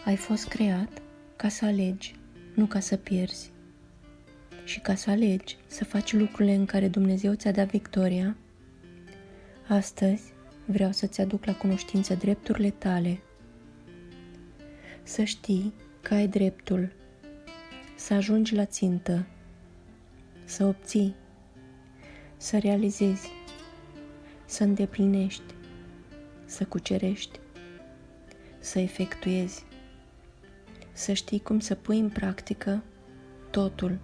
Ai fost creat ca să alegi, nu ca să pierzi. Și ca să alegi să faci lucrurile în care Dumnezeu ți-a dat victoria, astăzi vreau să-ți aduc la cunoștință drepturile tale. Să știi că ai dreptul să ajungi la țintă, să obții, să realizezi, să îndeplinești, să cucerești, să efectuezi, să știi cum să pui în practică totul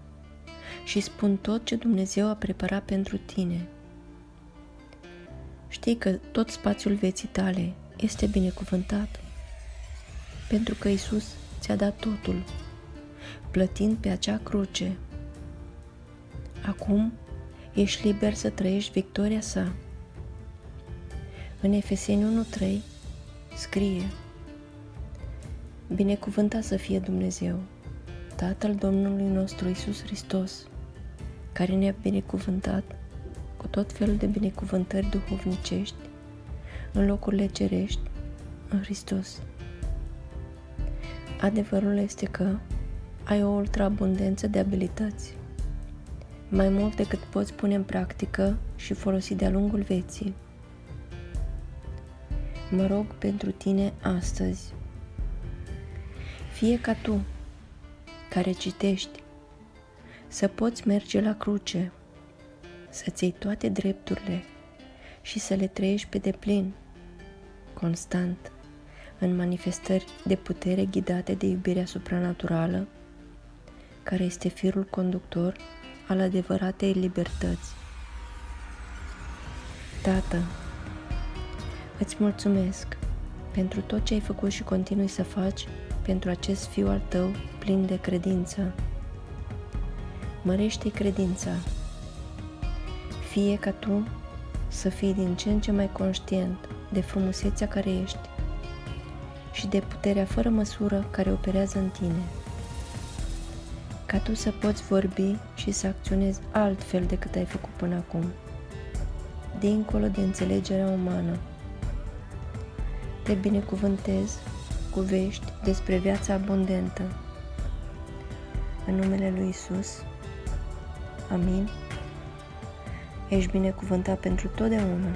și spun tot ce Dumnezeu a preparat pentru tine. Știi că tot spațiul vieții tale este binecuvântat, pentru că Iisus ți-a dat totul, plătind pe acea cruce. Acum ești liber să trăiești victoria sa. În Efeseni 1:3 scrie: binecuvântat să fie Dumnezeu, Tatăl Domnului nostru Iisus Hristos, care ne-a binecuvântat cu tot felul de binecuvântări duhovnicești în locurile cerești în Hristos. Adevărul este că ai o ultraabundență de abilități, mai mult decât poți pune în practică și folosi de-a lungul vieții. Mă rog pentru tine astăzi, fie ca tu, care citești, să poți merge la cruce, să-ți iei toate drepturile și să le trăiești pe deplin, constant, în manifestări de putere ghidate de iubirea supranaturală, care este firul conductor al adevăratei libertăți. Tată, îți mulțumesc pentru tot ce ai făcut și continui să faci pentru acest fiu al tău plin de credință. Mărește-i credința. Fie ca tu să fii din ce în ce mai conștient de frumusețea care ești și de puterea fără măsură care operează în tine. Ca tu să poți vorbi și să acționezi altfel decât ai făcut până acum, dincolo de înțelegerea umană. Te binecuvântez cu vești despre viața abundentă. În numele lui Iisus. Amin. Ești binecuvântat pentru totdeauna.